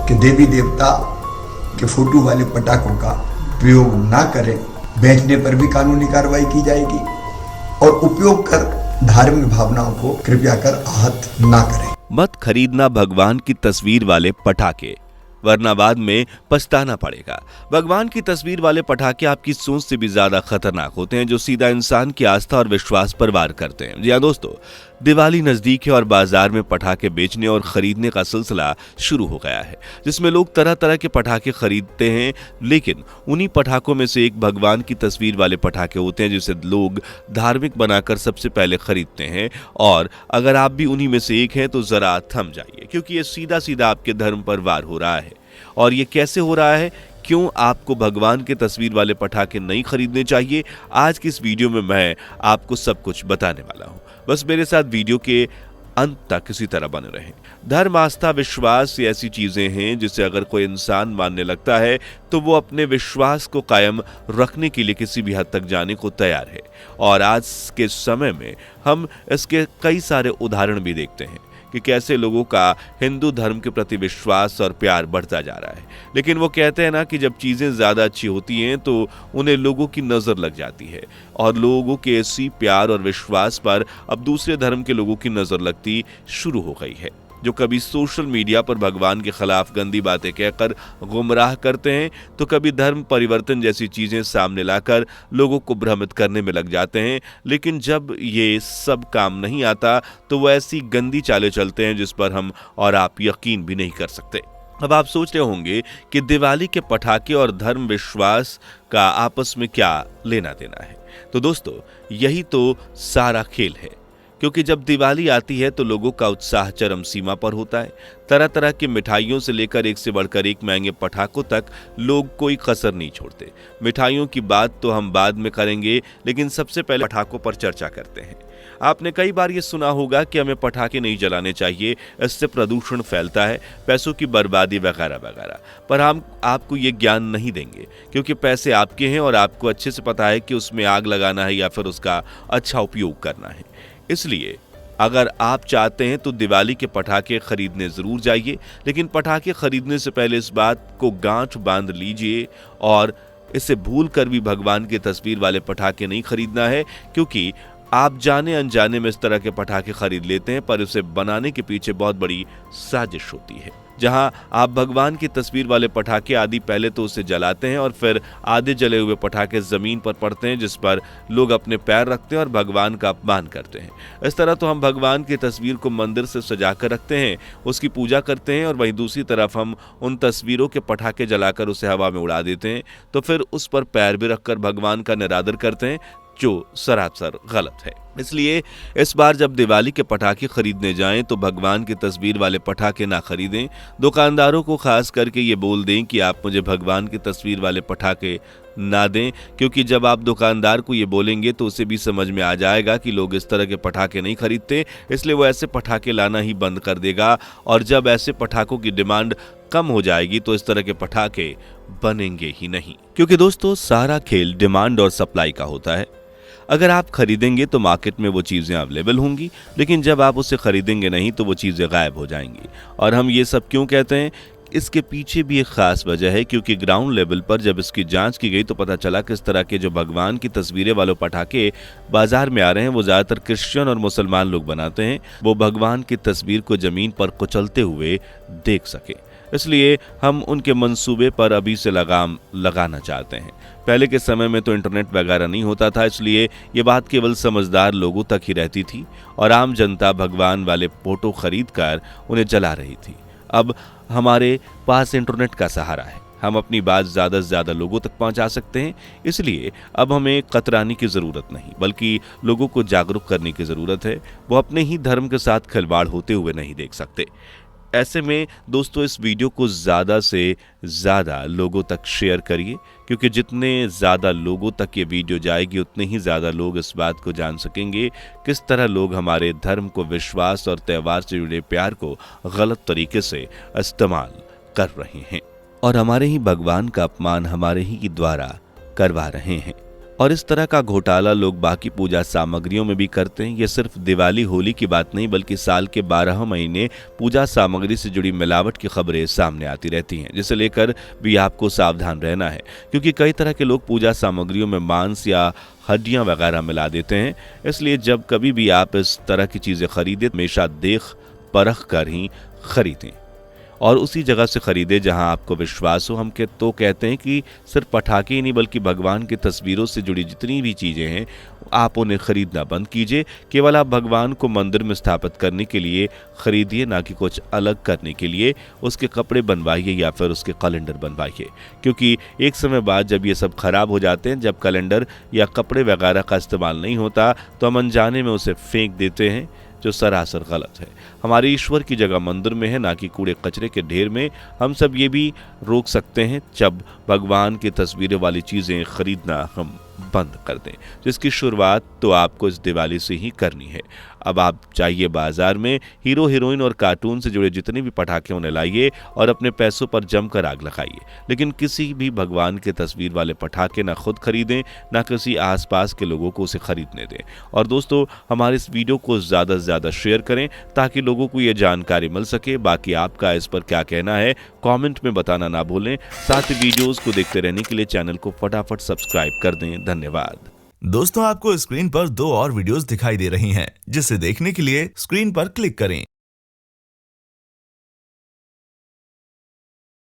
कि देवी देवता के फोटो वाले पटाखों का प्रयोग ना करें। बेचने पर भी कानूनी कार्रवाई की जाएगी और उपयोग कर धार्मिक भावनाओं को कृपया कर आहत ना करें। मत खरीदना भगवान की तस्वीर वाले पटाखे, वरना बाद में पछताना पड़ेगा। भगवान की तस्वीर वाले पटाखे आपकी सोच से भी ज्यादा खतरनाक होते हैं, जो सीधा इंसान की आस्था और विश्वास पर वार करते हैं। जी हाँ दोस्तों, दिवाली नजदीक है और बाजार में पटाखे बेचने और खरीदने का सिलसिला शुरू हो गया है, जिसमें लोग तरह तरह के पटाखे खरीदते हैं। लेकिन उन्हीं पटाखों में से एक भगवान की तस्वीर वाले पटाखे होते हैं, जिसे लोग धार्मिक बनाकर सबसे पहले खरीदते हैं। और अगर आप भी उन्हीं में से एक हैं तो जरा थम जाइए, क्योंकि ये सीधा सीधा आपके धर्म पर वार हो रहा है। और ये कैसे हो रहा है, क्यों आपको भगवान के तस्वीर वाले पटाखे नहीं खरीदने चाहिए, आज की इस वीडियो में मैं आपको सब कुछ बताने वाला हूं। बस मेरे साथ वीडियो के अंत तक किसी तरह बने रहें। धर्म, आस्था, विश्वास ये ऐसी चीजें हैं जिसे अगर कोई इंसान मानने लगता है तो वो अपने विश्वास को कायम रखने के लिए किसी भी हद तक जाने को तैयार है। और आज के समय में हम इसके कई सारे उदाहरण भी देखते हैं कि कैसे लोगों का हिंदू धर्म के प्रति विश्वास और प्यार बढ़ता जा रहा है। लेकिन वो कहते हैं ना कि जब चीजें ज्यादा अच्छी होती हैं तो उन्हें लोगों की नजर लग जाती है, और लोगों के इसी प्यार और विश्वास पर अब दूसरे धर्म के लोगों की नजर लगती शुरू हो गई है, जो कभी सोशल मीडिया पर भगवान के खिलाफ गंदी बातें कहकर गुमराह करते हैं, तो कभी धर्म परिवर्तन जैसी चीजें सामने लाकर लोगों को भ्रमित करने में लग जाते हैं। लेकिन जब ये सब काम नहीं आता तो वो ऐसी गंदी चालें चलते हैं जिस पर हम और आप यकीन भी नहीं कर सकते। अब आप सोच रहे होंगे कि दिवाली के पटाखे और धर्म विश्वास का आपस में क्या लेना देना है। तो दोस्तों, यही तो सारा खेल है, क्योंकि जब दिवाली आती है तो लोगों का उत्साह चरम सीमा पर होता है। तरह तरह की मिठाइयों से लेकर एक से बढ़कर एक महंगे पटाखों तक लोग कोई कसर नहीं छोड़ते। मिठाइयों की बात तो हम बाद में करेंगे, लेकिन सबसे पहले पटाखों पर चर्चा करते हैं। आपने कई बार ये सुना होगा कि हमें पटाखे नहीं जलाने चाहिए, इससे प्रदूषण फैलता है, पैसों की बर्बादी वगैरह वगैरह। पर हम आपको ये ज्ञान नहीं देंगे, क्योंकि पैसे आपके हैं और आपको अच्छे से पता है कि उसमें आग लगाना है या फिर उसका अच्छा उपयोग करना है। इसलिए अगर आप चाहते हैं तो दिवाली के पटाखे खरीदने जरूर जाइए, लेकिन पटाखे खरीदने से पहले इस बात को गांठ बांध लीजिए और इसे भूल कर भी भगवान की तस्वीर वाले पटाखे नहीं खरीदना है, क्योंकि आप जाने अनजाने में इस तरह के पटाखे खरीद लेते हैं, पर उसे बनाने के पीछे बहुत बड़ी साजिश होती है। जहां आप भगवान की तस्वीर वाले पटाखे आदि पहले तो उसे जलाते हैं और फिर आधे जले हुए पटाखे जमीन पर पड़ते हैं, जिस पर लोग अपने पैर रखते हैं और भगवान का अपमान करते हैं। इस तरह तो हम भगवान की तस्वीर को मंदिर से सजा कर रखते हैं, उसकी पूजा करते हैं, और वहीं दूसरी तरफ हम उन तस्वीरों के पटाखे जलाकर उसे हवा में उड़ा देते हैं, तो फिर उस पर पैर भी रखकर भगवान का निरादर करते हैं, जो सरासर गलत है। इसलिए इस बार जब दिवाली के पटाखे खरीदने जाएं तो भगवान की तस्वीर वाले पटाखे ना खरीदें। दुकानदारों को खास करके ये बोल दें कि आप मुझे भगवान की तस्वीर वाले पटाखे ना दें, क्योंकि जब आप दुकानदार को ये बोलेंगे तो उसे भी समझ में आ जाएगा कि लोग इस तरह के पटाखे नहीं खरीदते, इसलिए वो ऐसे पटाखे लाना ही बंद कर देगा। और जब ऐसे पटाखों की डिमांड कम हो जाएगी तो इस तरह के पटाखे बनेंगे ही नहीं, क्योंकि दोस्तों सारा खेल डिमांड और सप्लाई का होता है। अगर आप खरीदेंगे तो मार्केट में वो चीज़ें अवेलेबल होंगी, लेकिन जब आप उसे खरीदेंगे नहीं तो वो चीज़ें गायब हो जाएंगी। और हम ये सब क्यों कहते हैं, इसके पीछे भी एक खास वजह है, क्योंकि ग्राउंड लेवल पर जब इसकी जांच की गई तो पता चला कि इस तरह के जो भगवान की तस्वीरें वाले पटाखे बाजार में आ रहे हैं वो ज़्यादातर क्रिश्चियन और मुसलमान लोग बनाते हैं, वो भगवान की तस्वीर को ज़मीन पर कुचलते हुए देख सके। इसलिए हम उनके मंसूबे पर अभी से लगाम लगाना चाहते हैं। पहले के समय में तो इंटरनेट वगैरह नहीं होता था, इसलिए ये बात केवल समझदार लोगों तक ही रहती थी और आम जनता भगवान वाले फोटो खरीद कर उन्हें जला रही थी। अब हमारे पास इंटरनेट का सहारा है, हम अपनी बात ज़्यादा से ज़्यादा लोगों तक पहुंचा सकते हैं। इसलिए अब हमें कतराने की ज़रूरत नहीं, बल्कि लोगों को जागरूक करने की ज़रूरत है। वो अपने ही धर्म के साथ खिलवाड़ होते हुए नहीं देख सकते। ऐसे में दोस्तों इस वीडियो को ज़्यादा से ज़्यादा लोगों तक शेयर करिए, क्योंकि जितने ज़्यादा लोगों तक ये वीडियो जाएगी उतने ही ज़्यादा लोग इस बात को जान सकेंगे किस तरह लोग हमारे धर्म को, विश्वास और त्यौहार से जुड़े प्यार को गलत तरीके से इस्तेमाल कर रहे हैं और हमारे ही भगवान का अपमान हमारे ही द्वारा करवा रहे हैं। और इस तरह का घोटाला लोग बाकी पूजा सामग्रियों में भी करते हैं। ये सिर्फ दिवाली होली की बात नहीं, बल्कि साल के 12 महीने पूजा सामग्री से जुड़ी मिलावट की खबरें सामने आती रहती हैं, जिसे लेकर भी आपको सावधान रहना है, क्योंकि कई तरह के लोग पूजा सामग्रियों में मांस या हड्डियां वगैरह मिला देते हैं। इसलिए जब कभी भी आप इस तरह की चीजें खरीदें, हमेशा देख परख कर ही खरीदें और उसी जगह से खरीदे जहां आपको विश्वास हो। हम तो कहते हैं कि सिर्फ पटाखे ही नहीं, बल्कि भगवान की तस्वीरों से जुड़ी जितनी भी चीजें हैं आप उन्हें खरीदना बंद कीजिए। केवल आप भगवान को मंदिर में स्थापित करने के लिए खरीदिए, ना कि कुछ अलग करने के लिए। उसके कपड़े बनवाइए या फिर उसके कैलेंडर बनवाइए, क्योंकि एक समय बाद जब ये सब खराब हो जाते हैं, जब कैलेंडर या कपड़े वगैरह का इस्तेमाल नहीं होता, तो हम अनजाने में उसे फेंक देते हैं, जो सरासर गलत है। हमारे ईश्वर की जगह मंदिर में है, ना कि कूड़े कचरे के ढेर में। हम सब ये भी रोक सकते हैं जब भगवान की तस्वीरें वाली चीजें खरीदना हम बंद कर दें, जिसकी शुरुआत तो आपको इस दिवाली से ही करनी है। अब आप जाइए बाजार में, हीरो हीरोइन और कार्टून से जुड़े जितने भी पटाखे उन्हें लाइए और अपने पैसों पर जमकर आग लगाइए, लेकिन किसी भी भगवान के तस्वीर वाले पटाखे ना खुद खरीदें, ना किसी आसपास के लोगों को उसे खरीदने दें। और दोस्तों, हमारे इस वीडियो को ज़्यादा से ज़्यादा शेयर करें ताकि लोगों को ये जानकारी मिल सके। बाकी आपका इस पर क्या कहना है कमेंट में बताना ना भूलें। साथ ही वीडियोस को देखते रहने के लिए चैनल को फटाफट सब्सक्राइब कर दें। धन्यवाद। दोस्तों, आपको स्क्रीन पर 2 और वीडियोस दिखाई दे रही हैं, जिसे देखने के लिए स्क्रीन पर क्लिक करें।